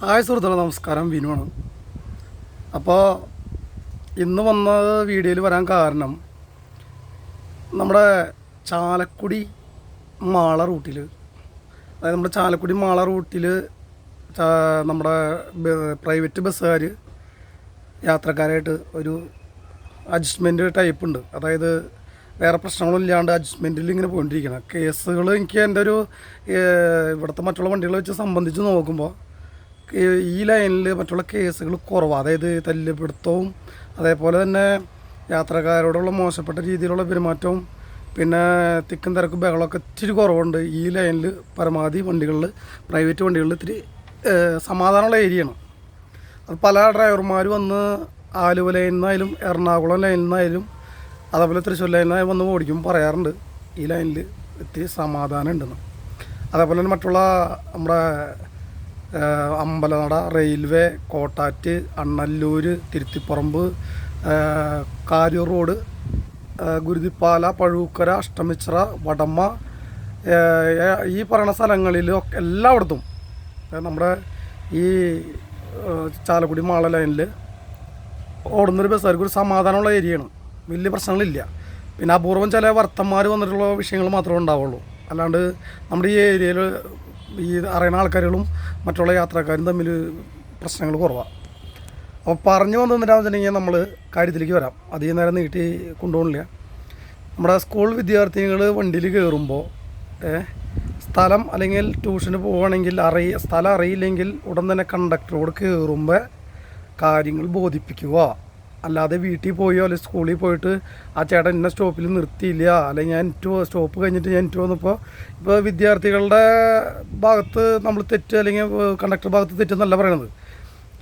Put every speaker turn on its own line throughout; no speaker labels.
Hi സുഹൃത്തുക്കളെ, നമസ്കാരം. വിനുവാണ്. അപ്പോൾ ഇന്ന് വന്ന വീഡിയോയിൽ വരാൻ കാരണം നമ്മുടെ ചാലക്കുടി മാള റൂട്ടിൽ, അതായത് നമ്മുടെ ചാലക്കുടി മാള റൂട്ടിൽ നമ്മുടെ പ്രൈവറ്റ് ബസ്സുകാർ യാത്രക്കാരായിട്ട് ഒരു അഡ്ജസ്റ്റ്മെൻറ്റ് ടൈപ്പ് ഉണ്ട്. അതായത് വേറെ പ്രശ്നങ്ങളും ഇല്ലാണ്ട് അഡ്ജസ്റ്റ്മെൻറ്റിൽ ഇങ്ങനെ പോയിട്ടിരിക്കണം. കേസുകൾ എനിക്ക് എൻ്റെ ഒരു ഇവിടുത്തെ മറ്റുള്ള വണ്ടികളെ വെച്ച് സംബന്ധിച്ച് നോക്കുമ്പോൾ ഈ ലൈനിൽ മറ്റുള്ള കേസുകൾ കുറവാണ്. അതായത് തല്ലുപിടുത്തവും അതേപോലെ തന്നെ യാത്രക്കാരോടുള്ള മോശപ്പെട്ട രീതിയിലുള്ള പെരുമാറ്റവും പിന്നെ തിക്കും തിരക്കും ബഹളമൊക്കെ ഇത്തിരി കുറവുണ്ട്. ഈ ലൈനിൽ പരമാവധി വണ്ടികളിൽ, പ്രൈവറ്റ് വണ്ടികളിൽ ഇത്തിരി സമാധാനമുള്ള ഏരിയയാണ്. അത് പല ഡ്രൈവർമാർ വന്ന് ആലുവ ലൈനിൽ നിന്നായാലും എറണാകുളം ലൈനിൽ നിന്നായാലും അതേപോലെ തൃശ്ശൂർ ലൈനിൽ നിന്നായി വന്ന് ഓടിക്കും പറയാറുണ്ട് ഈ ലൈനിൽ ഇത്തിരി സമാധാനം ഉണ്ടെന്ന്. അതേപോലെ തന്നെ മറ്റുള്ള നമ്മുടെ അമ്പലനട, റെയിൽവേ, കോട്ടാറ്റ്, അണ്ണല്ലൂർ, തിരുത്തിപ്പറമ്പ്, കാരൂർ റോഡ്, ഗുരുതിപ്പാല, പഴൂക്കര, അഷ്ടമിച്ചിറ, വടമ്മ, ഈ പറയുന്ന സ്ഥലങ്ങളിൽ എല്ലായിടത്തും നമ്മുടെ ഈ ചാലക്കുടി മാള ലൈനിൽ ഓടുന്നൊരു ബസ്സുകാർക്ക് ഒരു സമാധാനമുള്ള ഏരിയയാണ്. വലിയ പ്രശ്നങ്ങളില്ല. പിന്നെ അപൂർവം ചില വർത്തന്മാർ വന്നിട്ടുള്ള വിഷയങ്ങൾ മാത്രമേ ഉണ്ടാവുള്ളൂ. അല്ലാണ്ട് നമ്മുടെ ഈ ഏരിയയിൽ ഈ അറിയുന്ന ആൾക്കാരുകളും മറ്റുള്ള യാത്രക്കാരും തമ്മിൽ പ്രശ്നങ്ങൾ കുറവാണ്. അപ്പോൾ പറഞ്ഞു വന്നിട്ടാന്ന് വെച്ചിട്ടുണ്ടെങ്കിൽ നമ്മൾ കാര്യത്തിലേക്ക് വരാം. അധികം നേരം നീട്ടി കൊണ്ടുപോകണില്ല. നമ്മുടെ സ്കൂൾ വിദ്യാർത്ഥികൾ വണ്ടിയിൽ കയറുമ്പോൾ സ്ഥലം അല്ലെങ്കിൽ ട്യൂഷന് പോവുകയാണെങ്കിൽ സ്ഥലം അറിയില്ലെങ്കിൽ ഉടൻ തന്നെ കണ്ടക്ടറോട് കയറുമ്പോൾ കാര്യങ്ങൾ ബോധിപ്പിക്കുക. അല്ലാതെ വീട്ടിൽ പോയോ അല്ലെങ്കിൽ സ്കൂളിൽ പോയിട്ട് ആ ചേട്ടൻ ഇന്ന സ്റ്റോപ്പിൽ നിർത്തിയില്ല, അല്ലെങ്കിൽ ഞാൻ സ്റ്റോപ്പ് കഴിഞ്ഞിട്ട് ഞാൻ വന്നപ്പോൾ ഇപ്പോൾ വിദ്യാർത്ഥികളുടെ ഭാഗത്ത് നമ്മൾ തെറ്റ് അല്ലെങ്കിൽ കണ്ടക്ടർ ഭാഗത്ത് തെറ്റെന്നല്ല പറയണത്.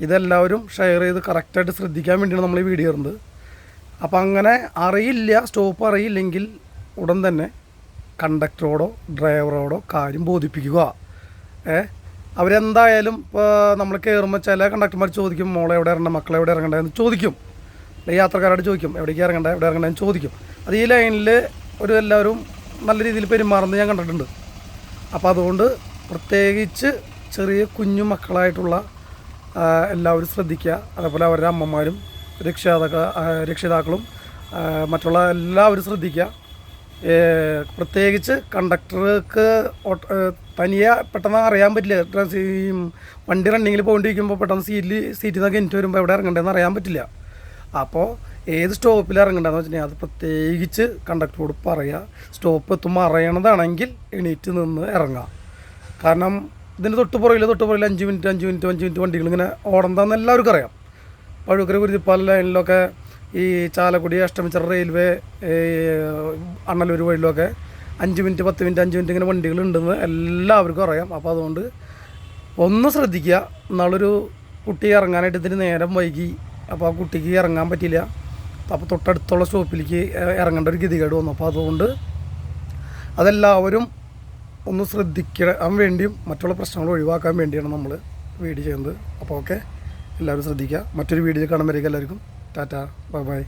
ഇതെല്ലാവരും ഷെയർ ചെയ്ത് കറക്റ്റായിട്ട് ശ്രദ്ധിക്കാൻ വേണ്ടിയാണ് നമ്മൾ ഈ വീഡിയോ ഇടുന്നത്. അപ്പോൾ അങ്ങനെ സ്റ്റോപ്പ് അറിയില്ലെങ്കിൽ ഉടൻ തന്നെ കണ്ടക്ടറോടോ ഡ്രൈവറോടോ കാര്യം ബോധിപ്പിക്കുക. അവരെന്തായാലും ഇപ്പോൾ നമ്മൾ കയറുമ്പോൾ ചില കണ്ടക്ടർമാർ ചോദിക്കും, മോളെ എവിടെ ഇറങ്ങണ്ട, മക്കളെ എവിടെ ഇറങ്ങണ്ടെന്ന് ചോദിക്കും. യാത്രക്കാരോട് ചോദിക്കും, എവിടേക്ക് എവിടെ ഇറങ്ങണ്ടെന്ന് ചോദിക്കും. അത് ഈ ലൈനിൽ എല്ലാവരും നല്ല രീതിയിൽ പെരുമാറുന്നത് ഞാൻ കണ്ടിട്ടുണ്ട്. അപ്പോൾ അതുകൊണ്ട് പ്രത്യേകിച്ച് ചെറിയ കുഞ്ഞു മക്കളായിട്ടുള്ള എല്ലാവരും ശ്രദ്ധിക്കുക. അതേപോലെ അവരുടെ അമ്മമാരും രക്ഷിതാക്കളും മറ്റുള്ള എല്ലാവരും ശ്രദ്ധിക്കുക. പ്രത്യേകിച്ച് കണ്ടക്ടർക്ക് തനിയെ പെട്ടെന്ന് അറിയാൻ പറ്റില്ല. ഈ വണ്ടി റണ്ണിങ്ങിൽ പോയിട്ടിരിക്കുമ്പോൾ പെട്ടെന്ന് സീറ്റിൽ നിന്നൊക്കെ എനിക്ക് വരുമ്പോൾ എവിടെ ഇറങ്ങണ്ടതെന്ന് അറിയാൻ പറ്റില്ല. അപ്പോൾ ഏത് സ്റ്റോപ്പിൽ ഇറങ്ങണ്ടെന്ന് വെച്ചിട്ടുണ്ടെങ്കിൽ അത് പ്രത്യേകിച്ച് കണ്ടക്ടറോട് പറയുക. സ്റ്റോപ്പ് എത്തുമ്പോൾ അറിയണതാണെങ്കിൽ എണീറ്റ് നിന്ന് ഇറങ്ങാം. കാരണം ഇതിന് തൊട്ടുപുറയിൽ 5 മിനിറ്റ് വണ്ടികളിങ്ങനെ ഓടണ്ടെന്ന് എല്ലാവർക്കും അറിയാം. പഴുക്കര കുരുതിപ്പാല ലൈനിലൊക്കെ ഈ ചാലക്കുടി അഷ്ടമിച്ചിറ റെയിൽവേ അണ്ണല്ലൂർ വഴിയിലൊക്കെ 5 മിനിറ്റ് ഇങ്ങനെ വണ്ടികളുണ്ടെന്ന് എല്ലാവർക്കും അറിയാം. അപ്പോൾ അതുകൊണ്ട് ഒന്ന് ശ്രദ്ധിക്കുക. നാളൊരു കുട്ടി ഇറങ്ങാനായിട്ട് ഇതിന് നേരം വൈകി, അപ്പോൾ ആ കുട്ടിക്ക് ഇറങ്ങാൻ പറ്റില്ല. അപ്പോൾ തൊട്ടടുത്തുള്ള സ്റ്റോപ്പിലേക്ക് ഇറങ്ങേണ്ട ഒരു ഗതികേട് വന്നു. അപ്പോൾ അതുകൊണ്ട് അതെല്ലാവരും ഒന്ന് ശ്രദ്ധിക്കാൻ വേണ്ടിയും മറ്റുള്ള പ്രശ്നങ്ങൾ ഒഴിവാക്കാൻ വേണ്ടിയാണ് നമ്മൾ വീഡിയോ ചെയ്യുന്നത്. അപ്പോൾ ഓക്കെ, എല്ലാവരും ശ്രദ്ധിക്കുക. മറ്റൊരു വീഡിയോയിൽ കാണുമ്പോഴേക്കും എല്ലാവർക്കും ടാറ്റ, ബൈ ബൈ.